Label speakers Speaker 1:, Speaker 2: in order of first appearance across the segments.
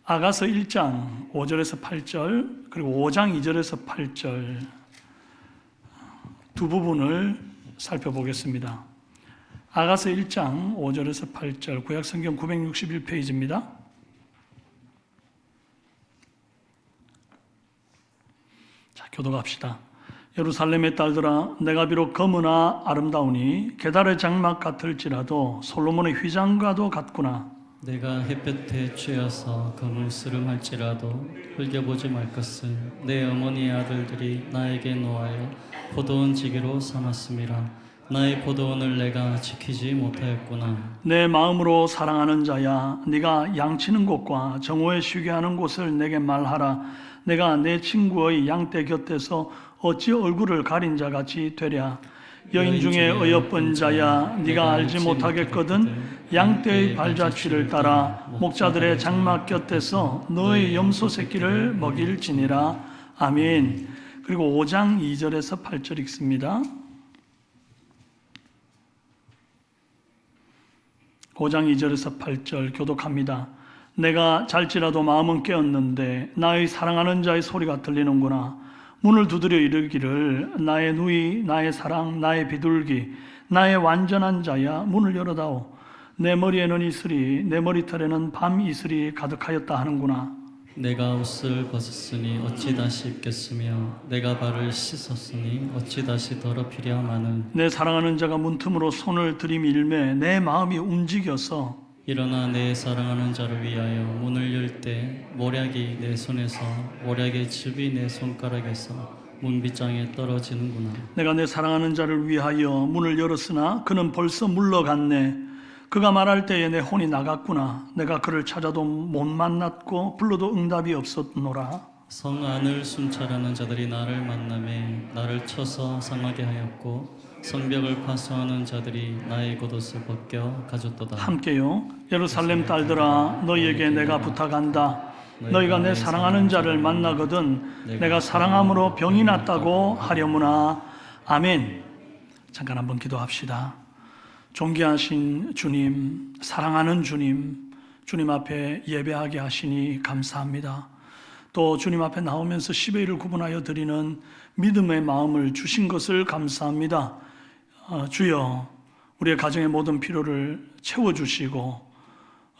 Speaker 1: 아가서 1장 5절에서 8절 그리고 5장 2절에서 8절 두 부분을 살펴보겠습니다. 아가서 1장 5절에서 8절 구약성경 961페이지입니다. 자, 교독합시다. 예루살렘의 딸들아, 내가 비록 검으나 아름다우니 게달의 장막 같을지라도 솔로몬의 휘장과도 같구나.
Speaker 2: 내가 햇볕에 취해서 검을 쓰름할지라도 흘겨보지 말 것은 내 어머니의 아들들이 나에게 노하여 포도원 지기로 삼았음이라. 나의 포도원을 내가 지키지 못하였구나.
Speaker 1: 내 마음으로 사랑하는 자야, 네가 양치는 곳과 정오에 쉬게 하는 곳을 내게 말하라. 내가 내 친구의 양떼 곁에서 어찌 얼굴을 가린 자같이 되랴. 여인 중에 어여쁜 자야, 네가 알지 못하겠거든. 양떼의 발자취를 따라 목자들의 장막 곁에서 너의 염소 새끼를 먹일지니라. 아멘. 그리고 5장 2절에서 8절 읽습니다. 5장 2절에서 8절 교독합니다. 내가 잘지라도 마음은 깨었는데 나의 사랑하는 자의 소리가 들리는구나. 문을 두드려 이르기를 나의 누이, 나의 사랑, 나의 비둘기, 나의 완전한 자야, 문을 열어다오. 내 머리에는 이슬이, 내 머리털에는 밤 이슬이 가득하였다 하는구나.
Speaker 2: 내가 옷을 벗었으니 어찌 다시 입겠으며 내가 발을 씻었으니 어찌 다시 더럽히랴 마는.
Speaker 1: 내 사랑하는 자가 문틈으로 손을 들이밀매 내 마음이 움직여서
Speaker 2: 일어나 내 사랑하는 자를 위하여 문을 열 때 모략이 내 손에서 모략의 즙이 내 손가락에서 문빗장에 떨어지는구나.
Speaker 1: 내가 내 사랑하는 자를 위하여 문을 열었으나 그는 벌써 물러갔네. 그가 말할 때에 내 혼이 나갔구나. 내가 그를 찾아도 못 만났고 불러도 응답이 없었노라.
Speaker 2: 성 안을 순찰하는 자들이 나를 만나매 나를 쳐서 상하게 하였고 성벽을 파수하는 자들이 나의 겉옷을 벗겨 가졌도다.
Speaker 1: 함께요. 예루살렘 딸들아, 너희에게 내가 부탁한다. 너희가 내 사랑하는 자를 만나거든 내가 사랑함으로 병이 낫다고 하려무나. 아멘. 잠깐 한번 기도합시다. 존귀하신 주님, 사랑하는 주님, 주님 앞에 예배하게 하시니 감사합니다. 또 주님 앞에 나오면서 10의 1을 구분하여 드리는 믿음의 마음을 주신 것을 감사합니다. 주여, 우리의 가정의 모든 필요를 채워주시고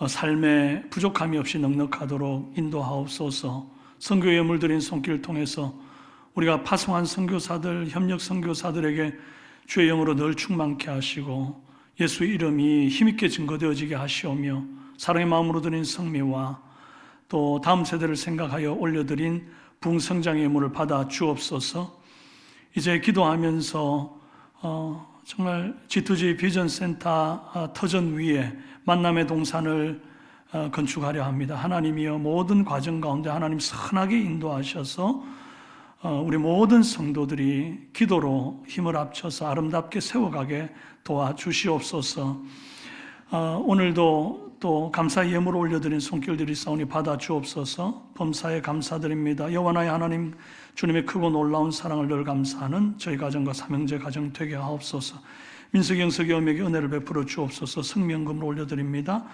Speaker 1: 삶에 부족함이 없이 넉넉하도록 인도하옵소서. 선교에 물들인 손길을 통해서 우리가 파송한 선교사들, 협력 선교사들에게 주의 영으로 늘 충만케 하시고 예수의 이름이 힘있게 증거되어지게 하시오며 사랑의 마음으로 드린 성미와 또 다음 세대를 생각하여 올려드린 부흥성장의 예물을 받아 주옵소서. 이제 기도하면서 정말 G2G 비전센터 터전 위에 만남의 동산을 건축하려 합니다. 하나님이여 모든 과정 가운데 하나님 선하게 인도하셔서 우리 모든 성도들이 기도로 힘을 합쳐서 아름답게 세워가게 도와주시옵소서. 오늘도 또 감사의 예물을 올려드린 손길들이 있사오니 받아 주옵소서. 범사에 감사드립니다. 여호와 나의 하나님, 주님의 크고 놀라운 사랑을 늘 감사하는 저희 가정과 삼형제 가정 되게 하옵소서. 민석이 형석이 엄에게 은혜를 베풀어 주옵소서. 성명금을 올려드립니다.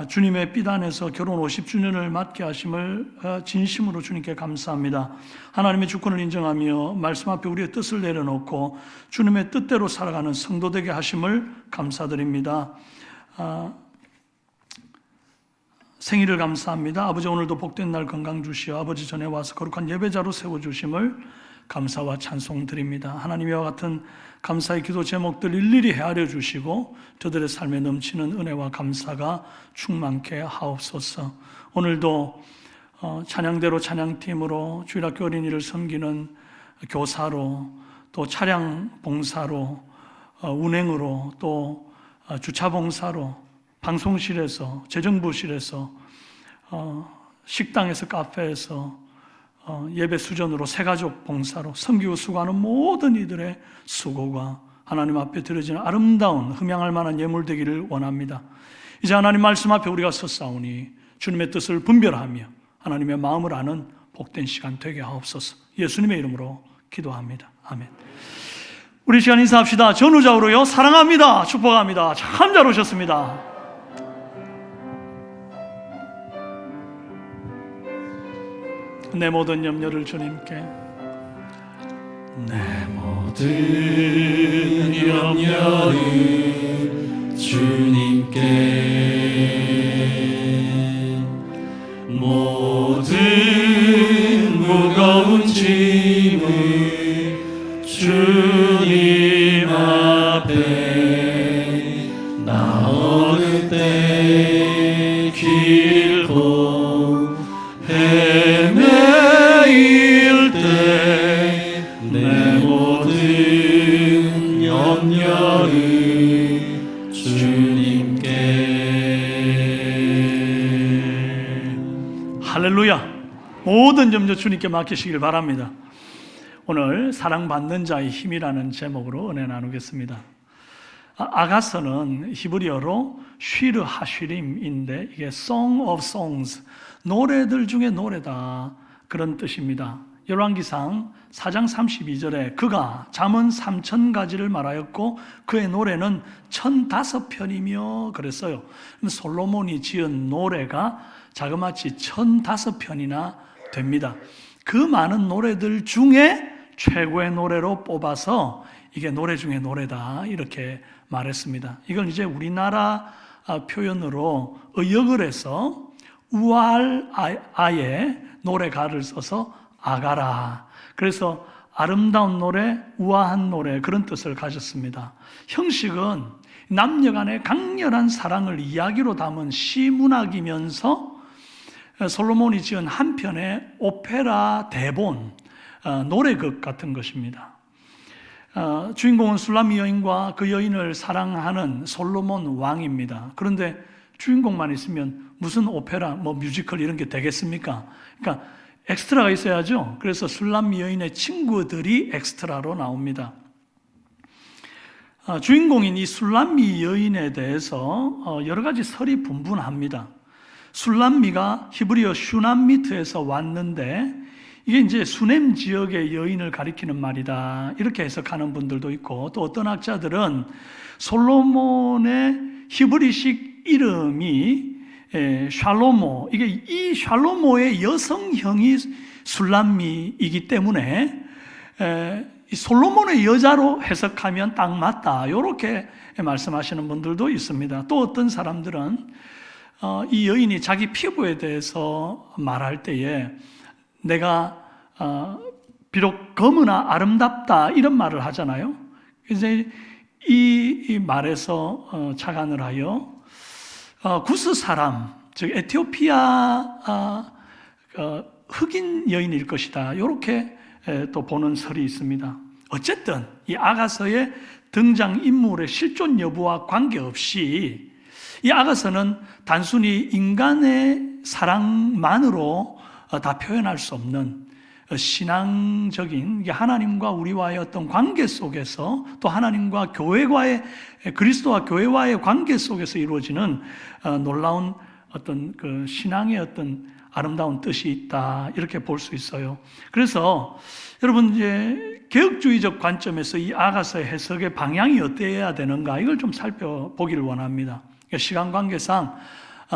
Speaker 1: 주님의 빛 안에서 결혼 50주년을 맞게 하심을 진심으로 주님께 감사합니다. 하나님의 주권을 인정하며 말씀 앞에 우리의 뜻을 내려놓고 주님의 뜻대로 살아가는 성도 되게 하심을 감사드립니다. 생일을 감사합니다. 아버지, 오늘도 복된 날 건강 주시어 아버지 전에 와서 거룩한 예배자로 세워주심을 감사와 찬송 드립니다. 하나님, 이와 같은 감사의 기도 제목들 일일이 헤아려 주시고 저들의 삶에 넘치는 은혜와 감사가 충만케 하옵소서. 오늘도 찬양대로 찬양팀으로 주일학교 어린이를 섬기는 교사로 또 차량 봉사로 운행으로 또 주차 봉사로 방송실에서 재정부실에서 식당에서 카페에서 예배 수전으로 새가족 봉사로 섬기고 수고하는 모든 이들의 수고가 하나님 앞에 드려지는 아름다운 흠양할 만한 예물 되기를 원합니다. 이제 하나님 말씀 앞에 우리가 섰사오니 주님의 뜻을 분별하며 하나님의 마음을 아는 복된 시간 되게 하옵소서. 예수님의 이름으로 기도합니다. 아멘. 우리 시간 인사합시다. 전우자우로요. 사랑합니다. 축복합니다. 참 잘 오셨습니다. 내 모든 염려를 주님께, 내
Speaker 2: 모든 염려를 주님께, 모든 무거운 짐을 주님 앞에 나올 때 길고 헤매일 때 내 모든 염려를 주님께.
Speaker 1: 할렐루야. 모든 염려 주님께 맡기시길 바랍니다. 오늘 사랑받는 자의 힘이라는 제목으로 은혜 나누겠습니다. 아가서는 히브리어로 쉬르 하쉬림인데 이게 Song of Songs, 노래들 중에 노래다, 그런 뜻입니다. 열왕기상 4장 32절에 그가 잠언 3000가지를 말하였고 그의 노래는 1005편이며 그랬어요. 솔로몬이 지은 노래가 자그마치 1005편이나 됩니다. 그 많은 노래들 중에 최고의 노래로 뽑아서 이게 노래 중에 노래다, 이렇게 말했습니다. 이건 이제 우리나라 표현으로 의역을 해서 우아할 아에 노래가를 써서 아가라, 그래서 아름다운 노래, 우아한 노래, 그런 뜻을 가졌습니다. 형식은 남녀간의 강렬한 사랑을 이야기로 담은 시문학이면서 솔로몬이 지은 한 편의 오페라 대본, 노래극 같은 것입니다. 주인공은 술람미 여인과 그 여인을 사랑하는 솔로몬 왕입니다. 그런데 주인공만 있으면 무슨 오페라, 뮤지컬 이런 게 되겠습니까? 그러니까 엑스트라가 있어야죠. 그래서 술람미 여인의 친구들이 엑스트라로 나옵니다. 주인공인 이 술람미 여인에 대해서 여러 가지 설이 분분합니다. 술람미가 히브리어 슈남미트에서 왔는데 이게 이제 수넴 지역의 여인을 가리키는 말이다, 이렇게 해석하는 분들도 있고, 또 어떤 학자들은 솔로몬의 히브리식 이름이 샬로모, 이게 이 샬로모의 여성형이 술람미이기 때문에 이 솔로몬의 여자로 해석하면 딱 맞다, 이렇게 말씀하시는 분들도 있습니다. 또 어떤 사람들은 이 여인이 자기 피부에 대해서 말할 때에 내가 비록 검으나 아름답다, 이런 말을 하잖아요. 그래서 이 말에서 착안을 하여 구스 사람, 즉 에티오피아 흑인 여인일 것이다, 이렇게 또 보는 설이 있습니다. 어쨌든 이 아가서의 등장인물의 실존 여부와 관계없이 이 아가서는 단순히 인간의 사랑만으로 다 표현할 수 없는 신앙적인, 하나님과 우리와의 어떤 관계 속에서, 또 하나님과 교회와의, 그리스도와 교회와의 관계 속에서 이루어지는 놀라운 어떤 그 신앙의 어떤 아름다운 뜻이 있다, 이렇게 볼 수 있어요. 그래서 여러분, 이제 개혁주의적 관점에서 이 아가서의 해석의 방향이 어때야 되는가, 이걸 좀 살펴보기를 원합니다. 시간 관계상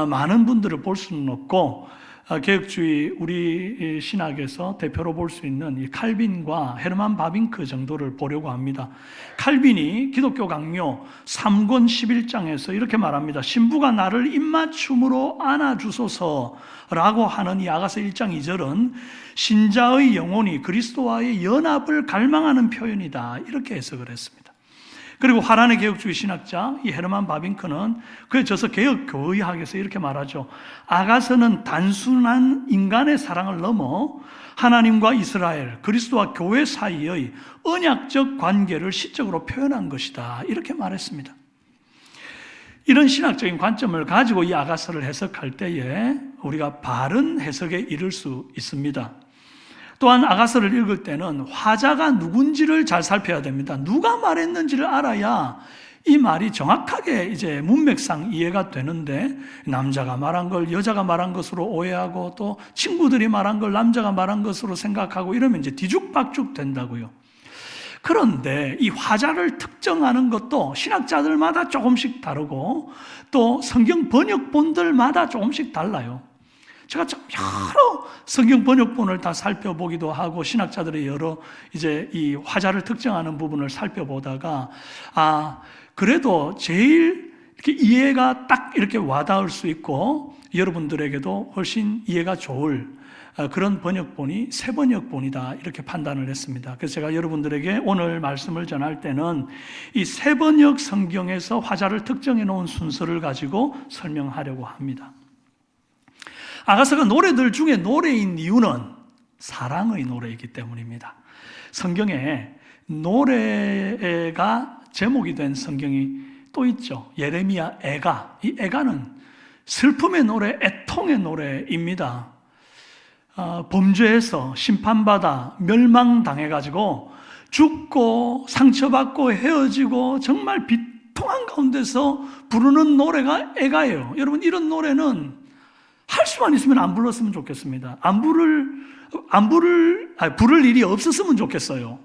Speaker 1: 많은 분들을 볼 수는 없고, 개혁주의 우리 신학에서 대표로 볼 수 있는 이 칼빈과 헤르만 바빙크 정도를 보려고 합니다. 칼빈이 기독교 강요 3권 11장에서 이렇게 말합니다. 신부가 나를 입맞춤으로 안아주소서라고 하는 이 아가서 1장 2절은 신자의 영혼이 그리스도와의 연합을 갈망하는 표현이다, 이렇게 해석을 했습니다. 그리고 화란의 개혁주의 신학자 이 헤르만 바빙크는 그에 져서 개혁교의학에서 이렇게 말하죠. 아가서는 단순한 인간의 사랑을 넘어 하나님과 이스라엘, 그리스도와 교회 사이의 언약적 관계를 시적으로 표현한 것이다, 이렇게 말했습니다. 이런 신학적인 관점을 가지고 이 아가서를 해석할 때에 우리가 바른 해석에 이를 수 있습니다. 또한 아가서를 읽을 때는 화자가 누군지를 잘 살펴야 됩니다. 누가 말했는지를 알아야 이 말이 정확하게 이제 문맥상 이해가 되는데, 남자가 말한 걸 여자가 말한 것으로 오해하고, 또 친구들이 말한 걸 남자가 말한 것으로 생각하고, 이러면 이제 뒤죽박죽 된다고요. 그런데 이 화자를 특정하는 것도 신학자들마다 조금씩 다르고, 또 성경 번역본들마다 조금씩 달라요. 제가 참 여러 성경 번역본을 다 살펴보기도 하고 신학자들의 여러 이제 이 화자를 특정하는 부분을 살펴보다가 그래도 제일 이렇게 이해가 딱 이렇게 와닿을 수 있고 여러분들에게도 훨씬 이해가 좋을 그런 번역본이 새 번역본이다 이렇게 판단을 했습니다. 그래서 제가 여러분들에게 오늘 말씀을 전할 때는 이 새 번역 성경에서 화자를 특정해 놓은 순서를 가지고 설명하려고 합니다. 아가서가 노래들 중에 노래인 이유는 사랑의 노래이기 때문입니다. 성경에 노래가 제목이 된 성경이 또 있죠. 예레미야 애가. 이 애가는 슬픔의 노래, 애통의 노래입니다. 범죄해서 심판받아 멸망당해가지고 죽고 상처받고 헤어지고 정말 비통한 가운데서 부르는 노래가 애가예요. 여러분, 이런 노래는 할 수만 있으면 안 불렀으면 좋겠습니다. 부를 일이 없었으면 좋겠어요.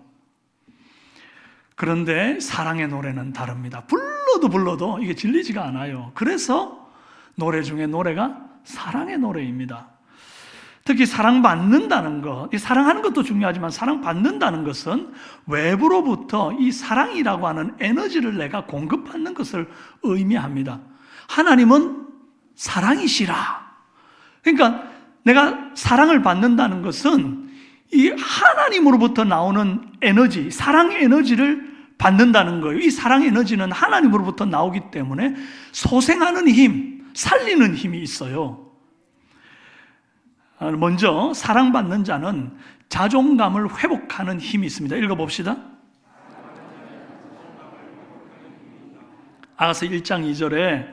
Speaker 1: 그런데 사랑의 노래는 다릅니다. 불러도 이게 질리지가 않아요. 그래서 노래 중에 노래가 사랑의 노래입니다. 특히 사랑받는다는 것, 이 사랑하는 것도 중요하지만 사랑받는다는 것은 외부로부터 이 사랑이라고 하는 에너지를 내가 공급받는 것을 의미합니다. 하나님은 사랑이시라. 그러니까 내가 사랑을 받는다는 것은 이 하나님으로부터 나오는 에너지, 사랑 에너지를 받는다는 거예요. 이 사랑 에너지는 하나님으로부터 나오기 때문에 소생하는 힘, 살리는 힘이 있어요. 먼저 사랑받는 자는 자존감을 회복하는 힘이 있습니다. 읽어봅시다. 아가서 1장 2절에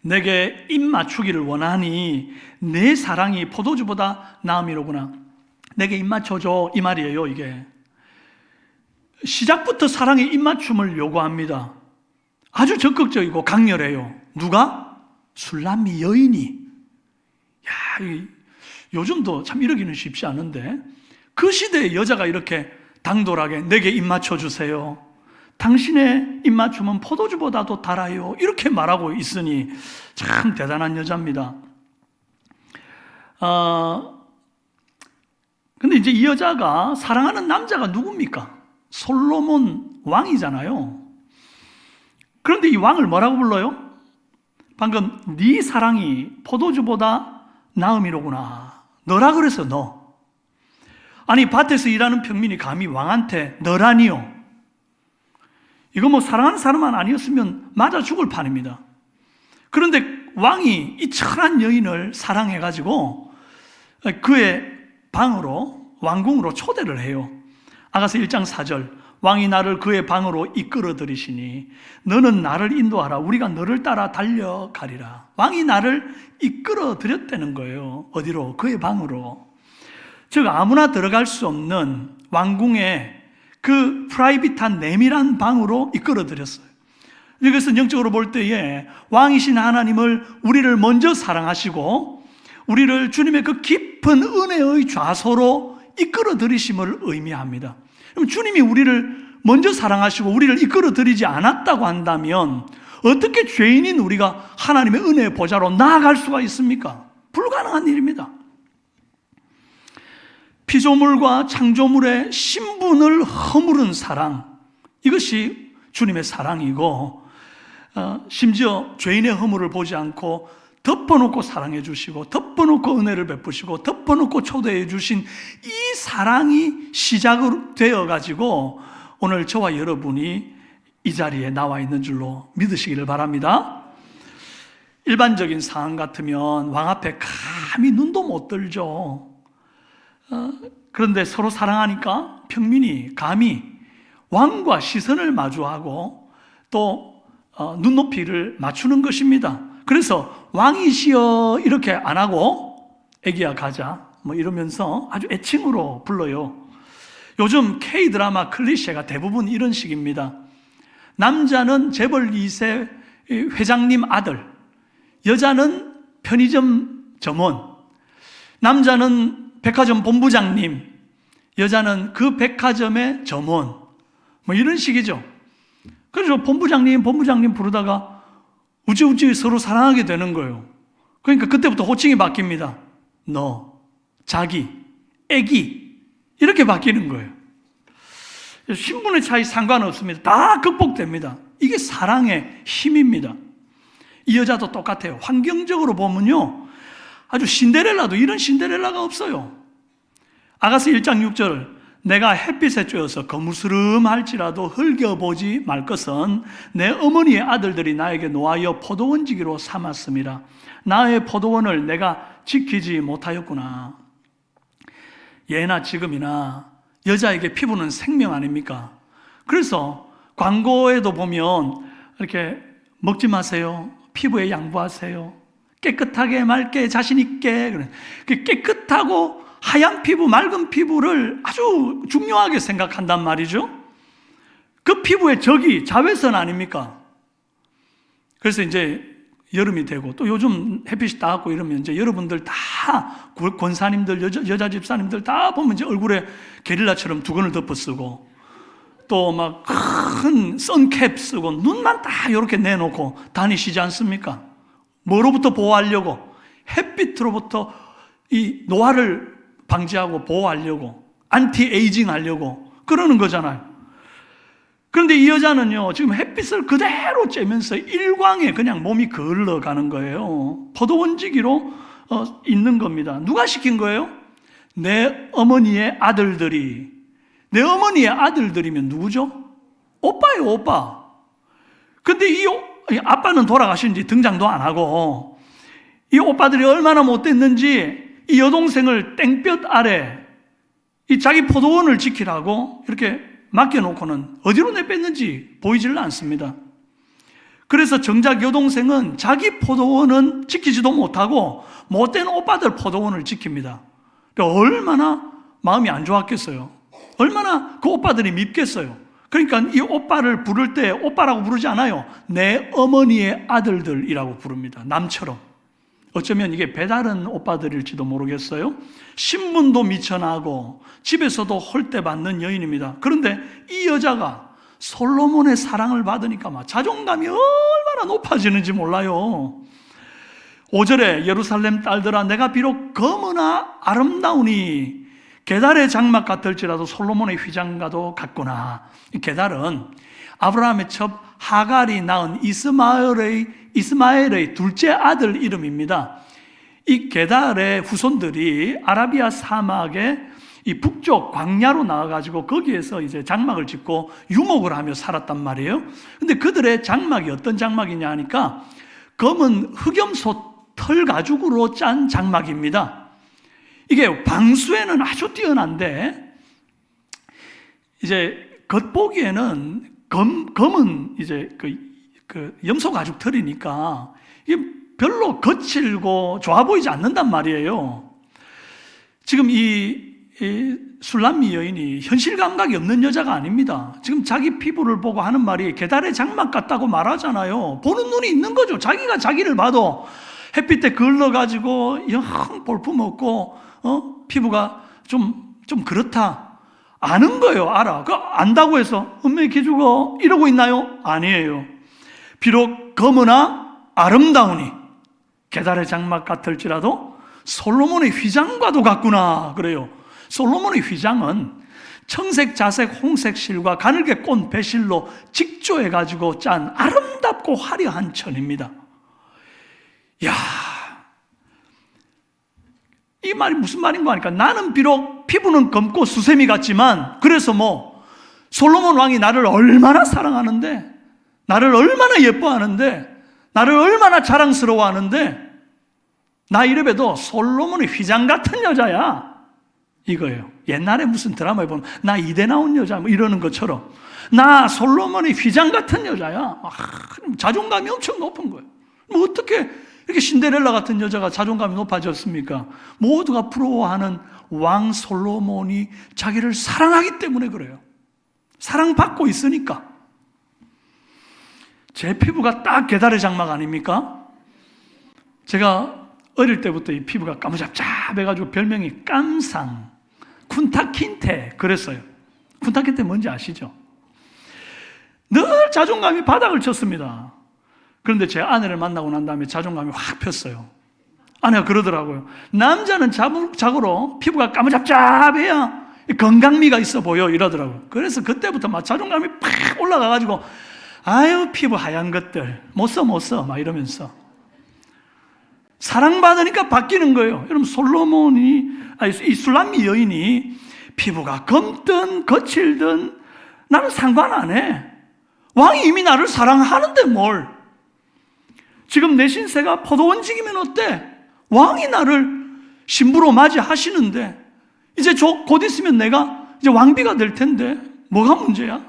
Speaker 1: 내게 입 맞추기를 원하니 내 사랑이 포도주보다 나음이로구나. 내게 입 맞춰줘, 이 말이에요. 이게 시작부터 사랑의 입맞춤을 요구합니다. 아주 적극적이고 강렬해요. 누가? 술람미 여인이. 요즘도 참 이러기는 쉽지 않은데 그 시대의 여자가 이렇게 당돌하게 내게 입 맞춰주세요. 당신의 입맞춤은 포도주보다도 달아요. 이렇게 말하고 있으니 참 대단한 여자입니다. 근데 이제 이 여자가 사랑하는 남자가 누굽니까? 솔로몬 왕이잖아요. 그런데 이 왕을 뭐라고 불러요? 방금 네 사랑이 포도주보다 나음이로구나. 너라 그래서 너. 아니 밭에서 일하는 평민이 감히 왕한테 너라니요. 이거 뭐 사랑하는 사람만 아니었으면 맞아 죽을 판입니다. 그런데 왕이 이 천한 여인을 사랑해가지고 그의 방으로 왕궁으로 초대를 해요. 아가서 1장 4절 왕이 나를 그의 방으로 이끌어 들이시니 너는 나를 인도하라. 우리가 너를 따라 달려가리라. 왕이 나를 이끌어 들였다는 거예요. 어디로? 그의 방으로. 즉 아무나 들어갈 수 없는 왕궁의 그 프라이빗한 내밀한 방으로 이끌어 들였어요. 그래서 영적으로 볼 때에 왕이신 하나님을 우리를 먼저 사랑하시고 우리를 주님의 그 깊은 은혜의 좌소로 이끌어 들이심을 의미합니다. 그럼 주님이 우리를 먼저 사랑하시고 우리를 이끌어 들이지 않았다고 한다면 어떻게 죄인인 우리가 하나님의 은혜의 보좌로 나아갈 수가 있습니까? 불가능한 일입니다. 피조물과 창조물의 신분을 허무른 사랑, 이것이 주님의 사랑이고 심지어 죄인의 허물을 보지 않고 덮어놓고 사랑해 주시고 덮어놓고 은혜를 베푸시고 덮어놓고 초대해 주신 이 사랑이 시작으로 되어가지고 오늘 저와 여러분이 이 자리에 나와 있는 줄로 믿으시기를 바랍니다. 일반적인 상황 같으면 왕 앞에 감히 눈도 못 들죠. 그런데 서로 사랑하니까 평민이 감히 왕과 시선을 마주하고 또 눈높이를 맞추는 것입니다. 그래서 왕이시여 이렇게 안 하고 애기야 가자 뭐 이러면서 아주 애칭으로 불러요. 요즘 K-드라마 클리셰가 대부분 이런 식입니다. 남자는 재벌 2세 회장님 아들, 여자는 편의점 점원, 남자는 백화점 본부장님, 여자는 그 백화점의 점원, 뭐 이런 식이죠. 그래서 본부장님 부르다가 우찌우찌 서로 사랑하게 되는 거예요. 그러니까 그때부터 호칭이 바뀝니다. 너, 자기, 애기 이렇게 바뀌는 거예요. 신분의 차이 상관없습니다. 다 극복됩니다. 이게 사랑의 힘입니다. 이 여자도 똑같아요. 환경적으로 보면요, 아주 신데렐라도 이런 신데렐라가 없어요. 아가서 1장 6절, 내가 햇빛에 쬐어서 거무스름할지라도 흘겨보지 말 것은 내 어머니의 아들들이 나에게 노하여 포도원지기로 삼았습니다. 나의 포도원을 내가 지키지 못하였구나. 예나 지금이나 여자에게 피부는 생명 아닙니까? 그래서 광고에도 보면 이렇게 먹지 마세요, 피부에 양보하세요, 깨끗하게 맑게 자신 있게, 깨끗하고 하얀 피부, 맑은 피부를 아주 중요하게 생각한단 말이죠. 그 피부의 적이 자외선 아닙니까? 그래서 이제 여름이 되고 또 요즘 햇빛이 닿고 이러면 이제 여러분들 다 권사님들, 여자 집사님들 다 보면 이제 얼굴에 게릴라처럼 두건을 덮어 쓰고 또 막 큰 선캡 쓰고 눈만 다 이렇게 내놓고 다니시지 않습니까? 뭐로부터 보호하려고? 햇빛으로부터 이 노화를 방지하고 보호하려고, 안티에이징 하려고 그러는 거잖아요. 그런데 이 여자는요, 지금 햇빛을 그대로 쬐면서 일광에 그냥 몸이 걸러가는 거예요. 포도원지기로 있는 겁니다. 누가 시킨 거예요? 내 어머니의 아들들이. 내 어머니의 아들들이면 누구죠? 오빠예요, 오빠. 근데 이 아빠는 돌아가신지 등장도 안 하고 이 오빠들이 얼마나 못됐는지 이 여동생을 땡볕 아래 이 자기 포도원을 지키라고 이렇게 맡겨놓고는 어디로 내뺐는지 보이질 않습니다. 그래서 정작 여동생은 자기 포도원은 지키지도 못하고 못된 오빠들 포도원을 지킵니다. 그러니까 얼마나 마음이 안 좋았겠어요. 얼마나 그 오빠들이 밉겠어요. 그러니까 이 오빠를 부를 때 오빠라고 부르지 않아요. 내 어머니의 아들들이라고 부릅니다. 남처럼. 어쩌면 이게 배다른 오빠들일지도 모르겠어요. 신분도 미천하고 집에서도 홀대받는 여인입니다. 그런데 이 여자가 솔로몬의 사랑을 받으니까 막 자존감이 얼마나 높아지는지 몰라요. 5절에 예루살렘 딸들아, 내가 비록 검으나 아름다우니 게달의 장막 같을지라도 솔로몬의 휘장과도 같구나. 이 게달은 아브라함의 첩 하갈이 낳은 이스마엘의 둘째 아들 이름입니다. 이 게달의 후손들이 아라비아 사막의 이 북쪽 광야로 나와가지고 거기에서 이제 장막을 짓고 유목을 하며 살았단 말이에요. 근데 그들의 장막이 어떤 장막이냐 하니까 검은 흑염소 털 가죽으로 짠 장막입니다. 이게 방수에는 아주 뛰어난데 이제 겉보기에는 검은 이제 그 염소 가죽 털이니까 이게 별로 거칠고 좋아 보이지 않는단 말이에요. 지금 이 술람미 여인이 현실 감각이 없는 여자가 아닙니다. 지금 자기 피부를 보고 하는 말이 게달의 장막 같다고 말하잖아요. 보는 눈이 있는 거죠. 자기가 자기를 봐도 햇빛에 걸러가지고 영 볼품없고 피부가 좀 그렇다. 아는 거예요. 알아. 안다고 해서 엄매 기죽어 이러고 있나요? 아니에요. 비록 검으나 아름다우니 게달의 장막 같을지라도 솔로몬의 휘장과도 같구나 그래요. 솔로몬의 휘장은 청색, 자색, 홍색 실과 가늘게 꼰 배실로 직조해가지고 짠 아름답고 화려한 천입니다. 야, 이 말이 무슨 말인가 하니까 나는 비록 피부는 검고 수세미 같지만 그래서 솔로몬 왕이 나를 얼마나 사랑하는데, 나를 얼마나 예뻐하는데, 나를 얼마나 자랑스러워하는데 나 이래봬도 솔로몬의 휘장 같은 여자야 이거예요. 옛날에 무슨 드라마에 보면 나 이대 나온 여자 이러는 것처럼 나 솔로몬의 휘장 같은 여자야. 자존감이 엄청 높은 거예요. 어떻게 이렇게 신데렐라 같은 여자가 자존감이 높아졌습니까? 모두가 부러워하는 왕 솔로몬이 자기를 사랑하기 때문에 그래요. 사랑받고 있으니까. 제 피부가 딱 게달의 장막 아닙니까? 제가 어릴 때부터 이 피부가 까무잡잡해가지고 별명이 깜상, 쿤타킨테 그랬어요. 쿤타킨테 뭔지 아시죠? 늘 자존감이 바닥을 쳤습니다. 그런데 제 아내를 만나고 난 다음에 자존감이 확 폈어요. 아내가 그러더라고요. 남자는 자고로 피부가 까무잡잡해야 건강미가 있어 보여 이러더라고요. 그래서 그때부터 막 자존감이 팍 올라가가지고 아유 피부 하얀 것들 못 써 막 이러면서 사랑받으니까 바뀌는 거예요. 여러분 이 술람미 여인이 피부가 검든 거칠든 나는 상관 안 해. 왕이 이미 나를 사랑하는데 뭘. 지금 내 신세가 포도원직이면 어때? 왕이 나를 신부로 맞이하시는데 이제 곧 있으면 내가 이제 왕비가 될 텐데 뭐가 문제야?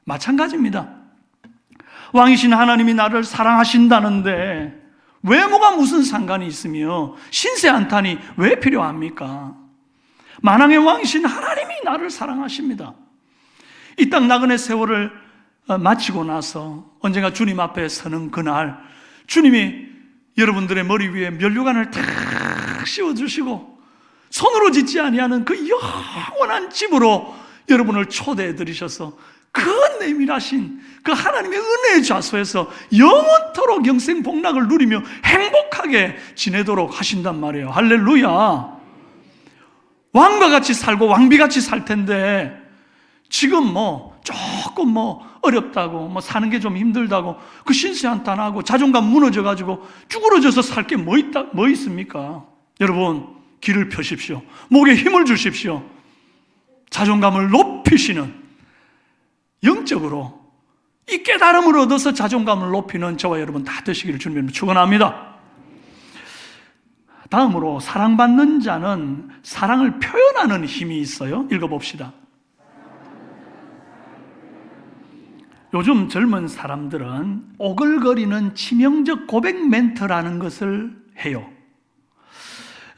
Speaker 1: 마찬가지입니다. 왕이신 하나님이 나를 사랑하신다는데 외모가 무슨 상관이 있으며 신세 한탄이 왜 필요합니까? 만왕의 왕이신 하나님이 나를 사랑하십니다. 이 땅 나그네 세월을 마치고 나서 언젠가 주님 앞에 서는 그날 주님이 여러분들의 머리 위에 면류관을 탁 씌워주시고 손으로 짓지 아니하는 그 영원한 집으로 여러분을 초대해 드리셔서 그 내밀하신 그 하나님의 은혜의 좌소에서 영원토록 영생 복락을 누리며 행복하게 지내도록 하신단 말이에요. 할렐루야. 왕과 같이 살고 왕비같이 살 텐데 지금 조금 어렵다고 사는 게 좀 힘들다고 그 신세 한탄하고 자존감 무너져가지고 쭈그러져서 살 게 뭐 있습니까? 여러분 길을 펴십시오. 목에 힘을 주십시오. 자존감을 높이시는 영적으로 이 깨달음을 얻어서 자존감을 높이는 저와 여러분 다 되시기를 주님으로 축원합니다. 다음으로 사랑받는 자는 사랑을 표현하는 힘이 있어요. 읽어봅시다. 요즘 젊은 사람들은 오글거리는 치명적 고백 멘트라는 것을 해요.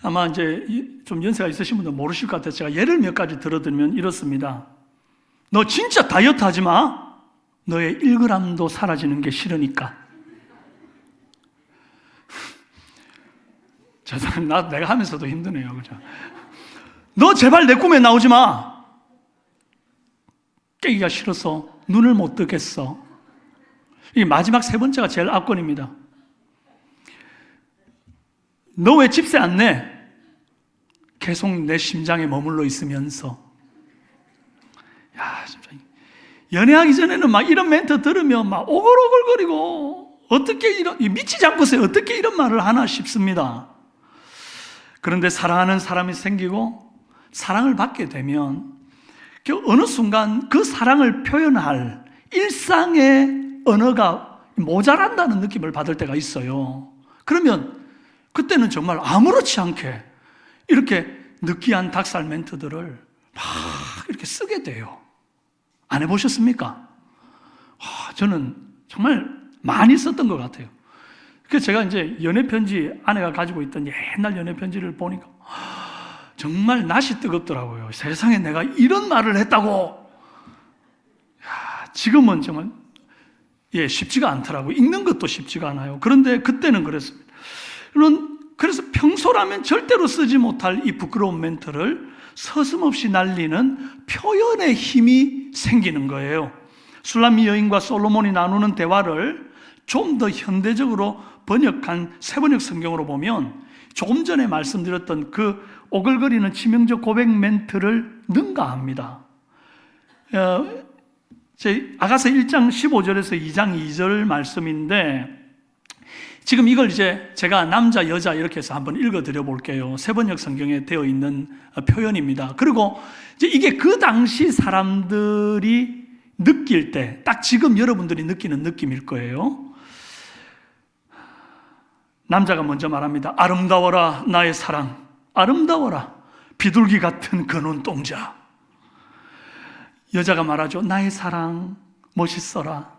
Speaker 1: 아마 이제 좀 연세가 있으신 분들 모르실 것 같아서 제가 예를 몇 가지 들어드리면 이렇습니다. 너 진짜 다이어트 하지 마. 너의 1g도 사라지는 게 싫으니까. 내가 하면서도 힘드네요. 그죠? 너 제발 내 꿈에 나오지 마. 깨기가 싫어서 눈을 못 뜨겠어. 이게 마지막 세 번째가 제일 압권입니다. 너 왜 집세 안 내? 계속 내 심장에 머물러 있으면서. 야, 진짜. 연애하기 전에는 막 이런 멘트 들으면 막 오글오글거리고 어떻게 미치지 않고서 어떻게 이런 말을 하나 싶습니다. 그런데 사랑하는 사람이 생기고 사랑을 받게 되면 어느 순간 그 사랑을 표현할 일상의 언어가 모자란다는 느낌을 받을 때가 있어요. 그러면 그때는 정말 아무렇지 않게 이렇게 느끼한 닭살 멘트들을 막 이렇게 쓰게 돼요. 안 해보셨습니까? 저는 정말 많이 썼던 것 같아요. 그래서 제가 이제 연애편지, 아내가 가지고 있던 옛날 연애편지를 보니까 정말 낯이 뜨겁더라고요. 세상에 내가 이런 말을 했다고. 지금은 정말 쉽지가 않더라고요. 읽는 것도 쉽지가 않아요. 그런데 그때는 그랬습니다. 그래서 평소라면 절대로 쓰지 못할 이 부끄러운 멘트를 서슴없이 날리는 표현의 힘이 생기는 거예요. 술람미 여인과 솔로몬이 나누는 대화를 좀 더 현대적으로 번역한 새번역 성경으로 보면 조금 전에 말씀드렸던 그 오글거리는 치명적 고백 멘트를 능가합니다. 아가서 1장 15절에서 2장 2절 말씀인데 지금 이걸 이제 제가 남자, 여자 이렇게 해서 한번 읽어드려 볼게요. 새번역 성경에 되어 있는 표현입니다. 그리고 이제 이게 그 당시 사람들이 느낄 때, 딱 지금 여러분들이 느끼는 느낌일 거예요. 남자가 먼저 말합니다. 아름다워라, 나의 사랑. 아름다워라, 비둘기 같은 그 눈동자. 여자가 말하죠. 나의 사랑, 멋있어라.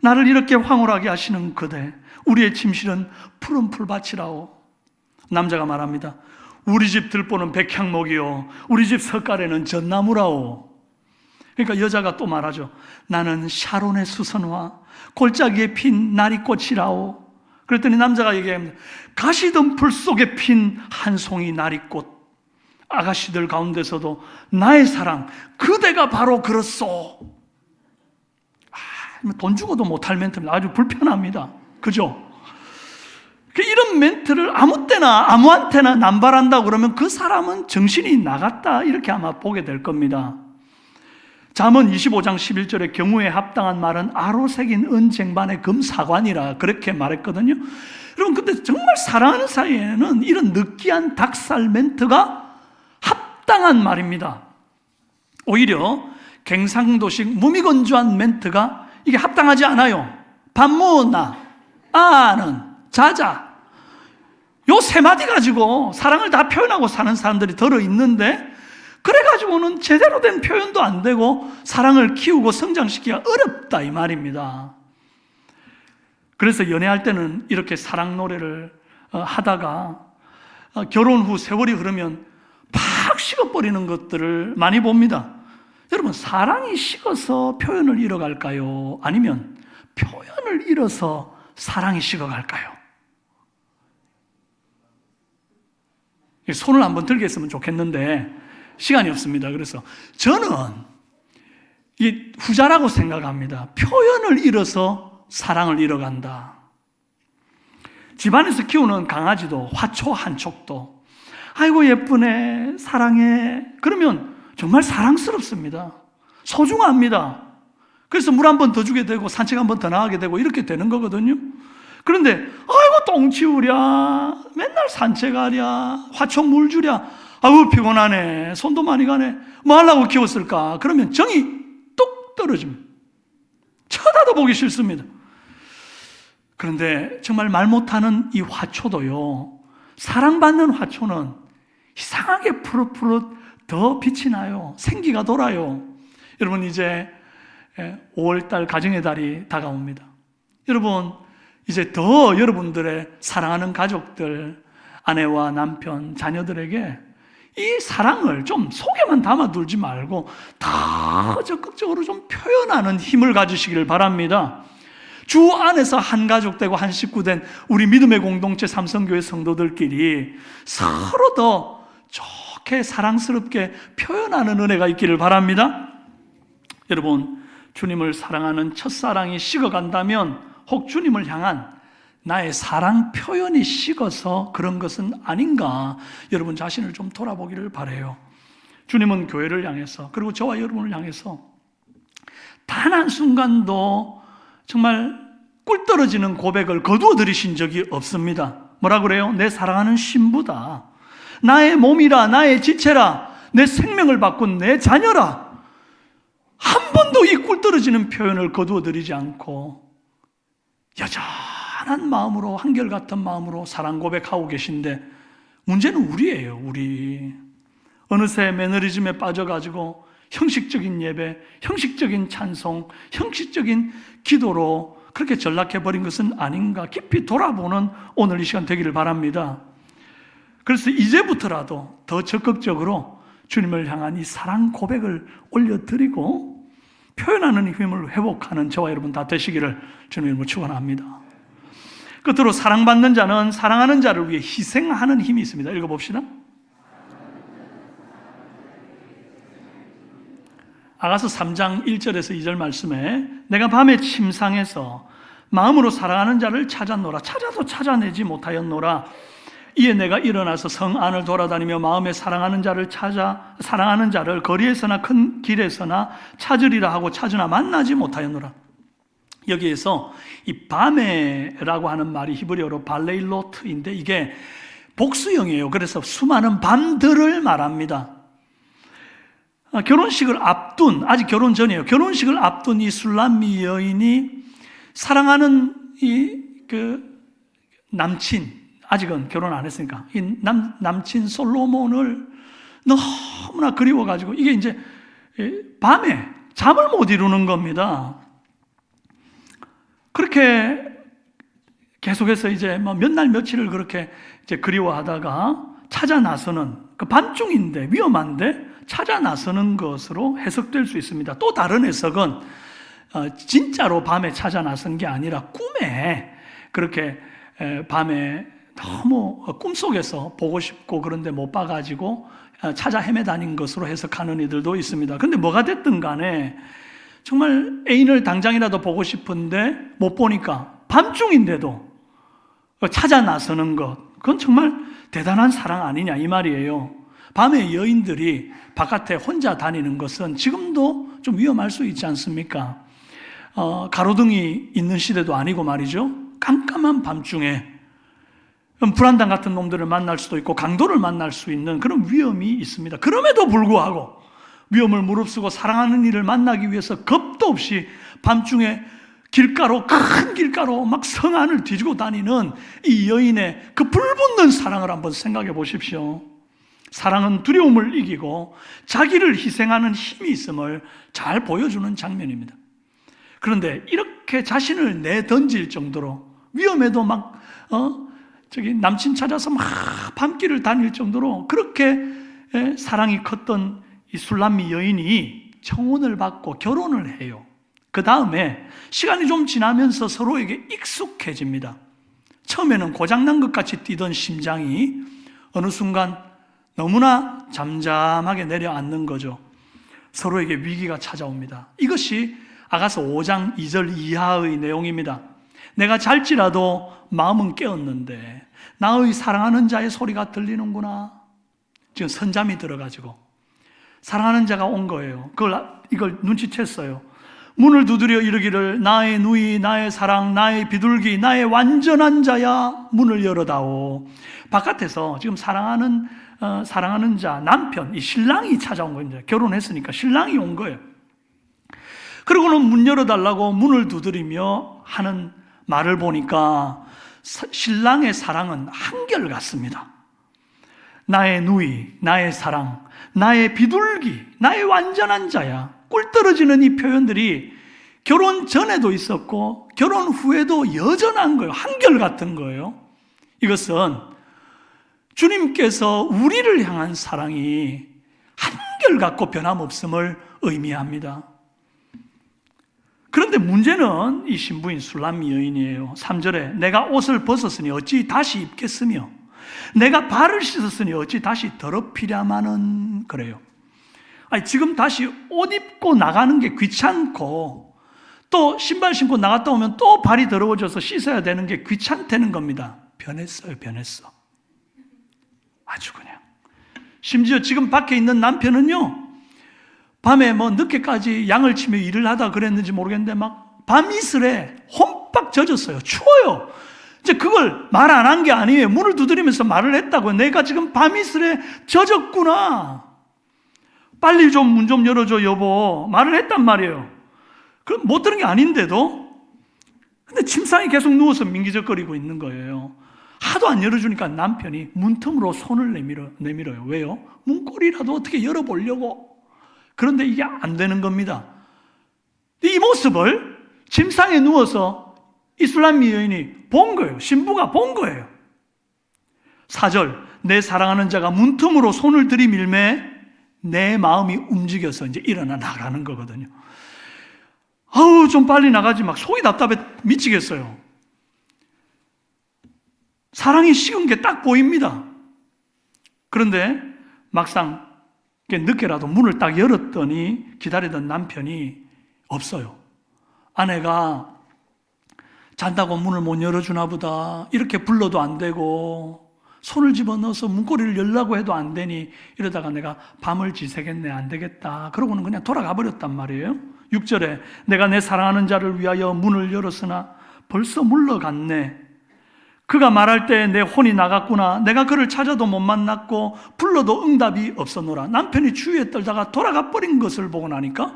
Speaker 1: 나를 이렇게 황홀하게 하시는 그대. 우리의 침실은 푸른 풀밭이라오. 남자가 말합니다. 우리 집 들보는 백향목이요 우리 집 석가래는 전나무라오. 그러니까 여자가 또 말하죠. 나는 샤론의 수선화, 골짜기에 핀 나리꽃이라오. 그랬더니 남자가 얘기합니다. 가시덤불 속에 핀 한 송이 나리꽃. 아가씨들 가운데서도 나의 사랑, 그대가 바로 그렇소. 돈 주고도 못할 멘트입니다. 아주 불편합니다. 그죠? 이런 이런 멘트를 아무 때나 아무한테나 남발한다고 그러면 그 사람은 정신이 나갔다 이렇게 아마 보게 될 겁니다. 잠언 25장 11절에 경우에 합당한 말은 아로 새긴 은쟁반의 금사관이라 그렇게 말했거든요. 여러분, 근데 정말 사랑하는 사이에는 이런 느끼한 닭살 멘트가 합당한 말입니다. 오히려 갱상도식 무미건조한 멘트가 이게 합당하지 않아요. 밥 먹었나? 아는, 자자. 요 세 마디 가지고 사랑을 다 표현하고 사는 사람들이 더러 있는데, 그래가지고는 제대로 된 표현도 안 되고 사랑을 키우고 성장시키기가 어렵다 이 말입니다. 그래서 연애할 때는 이렇게 사랑 노래를 하다가 결혼 후 세월이 흐르면 팍 식어버리는 것들을 많이 봅니다. 여러분, 사랑이 식어서 표현을 잃어갈까요? 아니면 표현을 잃어서 사랑이 식어갈까요? 손을 한번 들겠으면 좋겠는데 시간이 없습니다. 그래서 저는 이 후자라고 생각합니다. 표현을 잃어서 사랑을 잃어간다. 집안에서 키우는 강아지도 화초 한 촉도 아이고 예쁘네, 사랑해, 그러면 정말 사랑스럽습니다. 소중합니다. 그래서 물 한 번 더 주게 되고 산책 한 번 더 나가게 되고 이렇게 되는 거거든요. 그런데 아이고 똥 치우랴, 맨날 산책하랴, 화초 물 주랴, 아이고 피곤하네, 손도 많이 가네, 뭐 하려고 키웠을까? 그러면 정이 뚝 떨어집니다. 쳐다도 보기 싫습니다. 그런데 정말 말 못하는 이 화초도요, 사랑받는 화초는 이상하게 푸릇푸릇 더 빛이 나요. 생기가 돌아요. 여러분, 이제 5월달 가정의 달이 다가옵니다. 여러분, 이제 더 여러분들의 사랑하는 가족들, 아내와 남편, 자녀들에게 이 사랑을 좀 속에만 담아두지 말고 더 적극적으로 좀 표현하는 힘을 가지시기를 바랍니다. 주 안에서 한 가족 되고 한 식구 된 우리 믿음의 공동체 삼성교회 성도들끼리 서로 더 좋게 사랑스럽게 표현하는 은혜가 있기를 바랍니다. 여러분, 주님을 사랑하는 첫사랑이 식어간다면 혹 주님을 향한 나의 사랑 표현이 식어서 그런 것은 아닌가, 여러분 자신을 좀 돌아보기를 바라요. 주님은 교회를 향해서, 그리고 저와 여러분을 향해서 단 한순간도 정말 꿀 떨어지는 고백을 거두어 들이신 적이 없습니다. 뭐라 그래요? 내 사랑하는 신부다, 나의 몸이라, 나의 지체라, 내 생명을 바꾼 내 자녀라. 한 번도 이 꿀 떨어지는 표현을 거두어 들이지 않고 여전한 마음으로, 한결같은 마음으로 사랑 고백하고 계신데, 문제는 우리예요. 우리 어느새 매너리즘에 빠져가지고 형식적인 예배, 형식적인 찬송, 형식적인 기도로 그렇게 전락해버린 것은 아닌가 깊이 돌아보는 오늘 이 시간 되기를 바랍니다. 그래서 이제부터라도 더 적극적으로 주님을 향한 이 사랑 고백을 올려드리고 표현하는 힘을 회복하는 저와 여러분 다 되시기를 주님의 이름으로 축원합니다. 끝으로 사랑받는 자는 사랑하는 자를 위해 희생하는 힘이 있습니다. 읽어봅시다. 아가서 3장 1절에서 2절 말씀에 내가 밤에 침상에서 마음으로 사랑하는 자를 찾았노라, 찾아도 찾아내지 못하였노라. 이에 내가 일어나서 성 안을 돌아다니며 마음에 사랑하는 자를 찾아, 사랑하는 자를 거리에서나 큰 길에서나 찾으리라 하고 찾으나 만나지 못하였노라. 여기에서 이 밤에라고 하는 말이 히브리어로 발레일로트인데 이게 복수형이에요. 그래서 수많은 밤들을 말합니다. 결혼식을 앞둔, 아직 결혼 전이에요. 결혼식을 앞둔 이 술람미 여인이 사랑하는 남친, 아직은 결혼 안 했으니까 이 남친 솔로몬을 너무나 그리워가지고 이게 이제 밤에 잠을 못 이루는 겁니다. 그렇게 계속해서 이제 몇 날 며칠을 그렇게 이제 그리워하다가 찾아 나서는, 그 밤중인데 위험한데 찾아 나서는 것으로 해석될 수 있습니다. 또 다른 해석은 진짜로 밤에 찾아 나선 게 아니라 꿈에 그렇게 밤에 너무 꿈속에서 보고 싶고 그런데 못 봐가지고 찾아 헤매다닌 것으로 해석하는 이들도 있습니다. 그런데 뭐가 됐든 간에 정말 애인을 당장이라도 보고 싶은데 못 보니까 밤중인데도 찾아 나서는 것, 그건 정말 대단한 사랑 아니냐 이 말이에요. 밤에 여인들이 바깥에 혼자 다니는 것은 지금도 좀 위험할 수 있지 않습니까? 가로등이 있는 시대도 아니고 말이죠. 깜깜한 밤중에 불안당 같은 놈들을 만날 수도 있고 강도를 만날 수 있는 그런 위험이 있습니다. 그럼에도 불구하고 위험을 무릅쓰고 사랑하는 이를 만나기 위해서 겁도 없이 밤중에 큰 길가로 막 성안을 뒤지고 다니는 이 여인의 그 불붙는 사랑을 한번 생각해 보십시오. 사랑은 두려움을 이기고 자기를 희생하는 힘이 있음을 잘 보여주는 장면입니다. 그런데 이렇게 자신을 내던질 정도로 위험해도 막 남친 찾아서 막 밤길을 다닐 정도로 그렇게 사랑이 컸던 이 술람미 여인이 청혼을 받고 결혼을 해요. 그 다음에 시간이 좀 지나면서 서로에게 익숙해집니다. 처음에는 고장난 것 같이 뛰던 심장이 어느 순간 너무나 잠잠하게 내려앉는 거죠. 서로에게 위기가 찾아옵니다. 이것이 아가서 5장 2절 이하의 내용입니다. 내가 잘지라도 마음은 깨었는데 나의 사랑하는 자의 소리가 들리는구나. 지금 선잠이 들어가지고 사랑하는 자가 온 거예요. 이걸 눈치챘어요. 문을 두드려 이르기를 나의 누이, 나의 사랑, 나의 비둘기, 나의 완전한 자야 문을 열어다오. 바깥에서 지금 사랑하는 자, 남편, 이 신랑이 찾아온 거예요. 결혼했으니까 신랑이 온 거예요. 그리고는 문 열어달라고 문을 두드리며 하는 말을 보니까 신랑의 사랑은 한결같습니다. 나의 누이, 나의 사랑, 나의 비둘기, 나의 완전한 자야. 꿀 떨어지는 이 표현들이 결혼 전에도 있었고 결혼 후에도 여전한 거예요. 한결같은 거예요. 이것은 주님께서 우리를 향한 사랑이 한결같고 변함없음을 의미합니다. 그런데 문제는 이 신부인 술람미 여인이에요. 3절에 내가 옷을 벗었으니 어찌 다시 입겠으며 내가 발을 씻었으니 어찌 다시 더럽히랴마는 그래요. 아니, 지금 다시 옷 입고 나가는 게 귀찮고 또 신발 신고 나갔다 오면 또 발이 더러워져서 씻어야 되는 게 귀찮다는 겁니다. 변했어요. 아주 그냥. 심지어 지금 밖에 있는 남편은요, 밤에 늦게까지 양을 치며 일을 하다 그랬는지 모르겠는데 막 밤이슬에 홈빡 젖었어요. 추워요. 이제 그걸 말 안 한 게 아니에요. 문을 두드리면서 말을 했다고요. 내가 지금 밤이슬에 젖었구나. 빨리 좀 문 좀 열어줘 여보. 말을 했단 말이에요. 그럼 못 들은 게 아닌데도. 근데 침상에 계속 누워서 민기적거리고 있는 거예요. 하도 안 열어주니까 남편이 문틈으로 손을 내밀어요. 왜요? 문고리라도 어떻게 열어보려고. 그런데 이게 안 되는 겁니다. 이 모습을 침상에 누워서 이슬람미 여인이 본 거예요. 신부가 본 거예요. 4절 내 사랑하는 자가 문틈으로 손을 들이밀매 내 마음이 움직여서 이제 일어나 나가는 거거든요. 아우 좀 빨리 나가지 막 속이 답답해 미치겠어요. 사랑이 식은 게 딱 보입니다. 그런데 막상 늦게라도 문을 딱 열었더니 기다리던 남편이 없어요. 아내가 잔다고 문을 못 열어주나 보다. 이렇게 불러도 안 되고 손을 집어넣어서 문고리를 열라고 해도 안 되니 이러다가 내가 밤을 지새겠네. 안 되겠다. 그러고는 그냥 돌아가 버렸단 말이에요. 6절에 내가 내 사랑하는 자를 위하여 문을 열었으나 벌써 물러갔네. 그가 말할 때 내 혼이 나갔구나. 내가 그를 찾아도 못 만났고 불러도 응답이 없었노라. 남편이 추위에 떨다가 돌아가 버린 것을 보고 나니까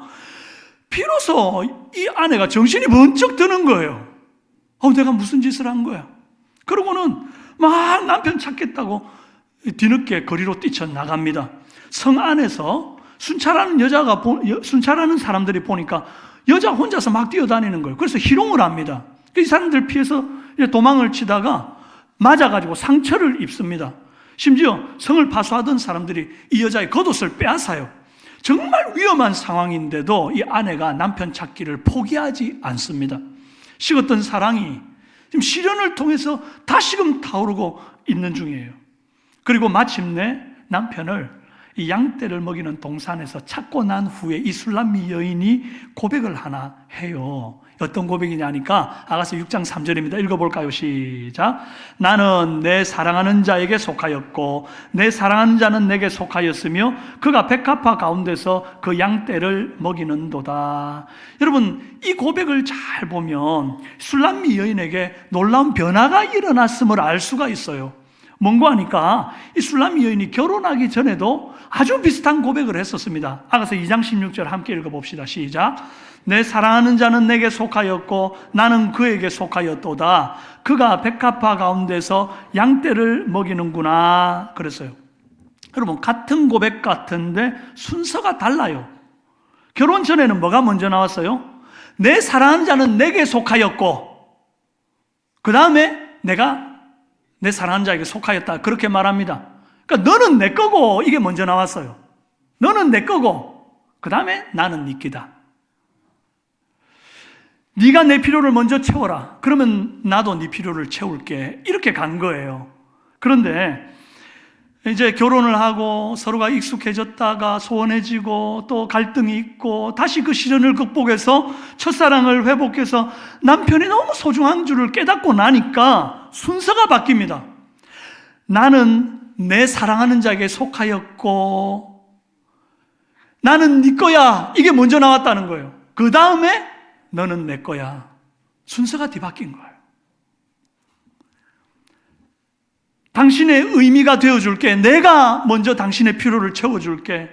Speaker 1: 비로소 이 아내가 정신이 번쩍 드는 거예요. 내가 무슨 짓을 한 거야. 그러고는 막 남편 찾겠다고 뒤늦게 거리로 뛰쳐나갑니다. 성 안에서 순찰하는 사람들이 보니까 여자 혼자서 막 뛰어다니는 거예요. 그래서 희롱을 합니다. 이 사람들 피해서 도망을 치다가 맞아가지고 상처를 입습니다. 심지어 성을 파수하던 사람들이 이 여자의 겉옷을 빼앗아요. 정말 위험한 상황인데도 이 아내가 남편 찾기를 포기하지 않습니다. 식었던 사랑이 지금 시련을 통해서 다시금 타오르고 있는 중이에요. 그리고 마침내 남편을 이 양떼를 먹이는 동산에서 찾고 난 후에 이 술람미 여인이 고백을 하나 해요. 어떤 고백이냐니까 아가서 6장 3절입니다. 읽어볼까요? 시작. 나는 내 사랑하는 자에게 속하였고 내 사랑하는 자는 내게 속하였으며 그가 백합화 가운데서 그 양떼를 먹이는도다. 여러분, 이 고백을 잘 보면 술람미 여인에게 놀라운 변화가 일어났음을 알 수가 있어요. 뭔고 하니까 이 술람미 여인이 결혼하기 전에도 아주 비슷한 고백을 했었습니다. 아가서 2장 16절 함께 읽어봅시다. 시작. 내 사랑하는 자는 내게 속하였고 나는 그에게 속하였도다. 그가 백합화 가운데서 양떼를 먹이는구나. 그랬어요. 여러분, 같은 고백 같은데 순서가 달라요. 결혼 전에는 뭐가 먼저 나왔어요? 내 사랑하는 자는 내게 속하였고 그 다음에 내가 내 사랑하는 자에게 속하였다, 그렇게 말합니다. 그러니까 너는 내 거고, 이게 먼저 나왔어요. 너는 내 거고 그 다음에 나는 네 끼다. 네가 내 필요를 먼저 채워라. 그러면 나도 네 필요를 채울게. 이렇게 간 거예요. 그런데 이제 결혼을 하고 서로가 익숙해졌다가 소원해지고 또 갈등이 있고 다시 그 시련을 극복해서 첫사랑을 회복해서 남편이 너무 소중한 줄을 깨닫고 나니까 순서가 바뀝니다. 나는 내 사랑하는 자에게 속하였고 나는 네 거야. 이게 먼저 나왔다는 거예요. 그 다음에 너는 내 거야. 순서가 뒤바뀐 거예요. 당신의 의미가 되어줄게. 내가 먼저 당신의 필요를 채워줄게.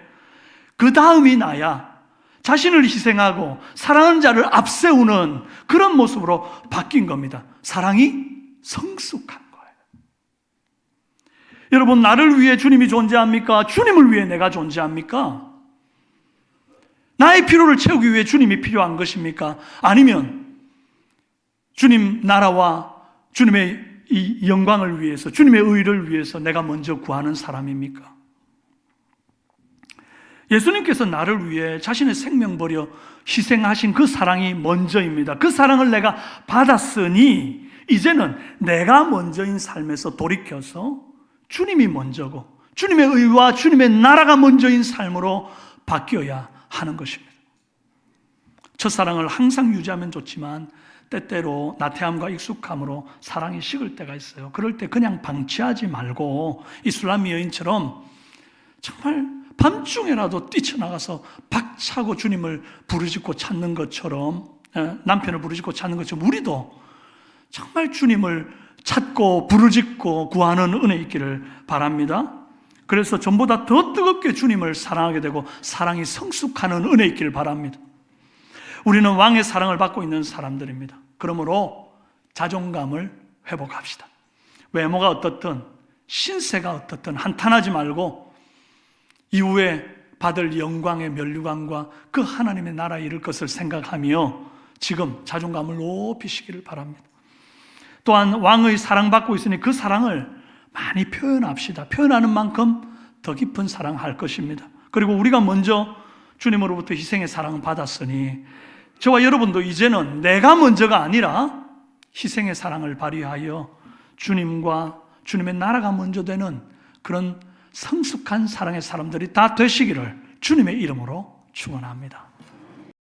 Speaker 1: 그 다음이 나야. 자신을 희생하고 사랑하는 자를 앞세우는 그런 모습으로 바뀐 겁니다. 사랑이 성숙한 거예요. 여러분, 나를 위해 주님이 존재합니까? 주님을 위해 내가 존재합니까? 나의 필요를 채우기 위해 주님이 필요한 것입니까? 아니면 주님 나라와 주님의 이 영광을 위해서, 주님의 의를 위해서 내가 먼저 구하는 사람입니까? 예수님께서 나를 위해 자신의 생명 버려 희생하신 그 사랑이 먼저입니다. 그 사랑을 내가 받았으니 이제는 내가 먼저인 삶에서 돌이켜서 주님이 먼저고 주님의 의와 주님의 나라가 먼저인 삶으로 바뀌어야 하는 것입니다. 첫사랑을 항상 유지하면 좋지만 때때로 나태함과 익숙함으로 사랑이 식을 때가 있어요. 그럴 때 그냥 방치하지 말고 이 술람미 여인처럼 정말 밤중에라도 뛰쳐나가서 박차고 주님을 부르짖고 찾는 것처럼, 남편을 부르짖고 찾는 것처럼 우리도 정말 주님을 찾고 부르짖고 구하는 은혜 있기를 바랍니다. 그래서 전보다 더 뜨겁게 주님을 사랑하게 되고 사랑이 성숙하는 은혜 있기를 바랍니다. 우리는 왕의 사랑을 받고 있는 사람들입니다. 그러므로 자존감을 회복합시다. 외모가 어떻든 신세가 어떻든 한탄하지 말고 이후에 받을 영광의 면류관과 그 하나님의 나라에 이를 것을 생각하며 지금 자존감을 높이시기를 바랍니다. 또한 왕의 사랑받고 있으니 그 사랑을 많이 표현합시다. 표현하는 만큼 더 깊은 사랑할 것입니다. 그리고 우리가 먼저 주님으로부터 희생의 사랑을 받았으니 저와 여러분도 이제는 내가 먼저가 아니라 희생의 사랑을 발휘하여 주님과 주님의 나라가 먼저 되는 그런 성숙한 사랑의 사람들이 다 되시기를 주님의 이름으로 축원합니다.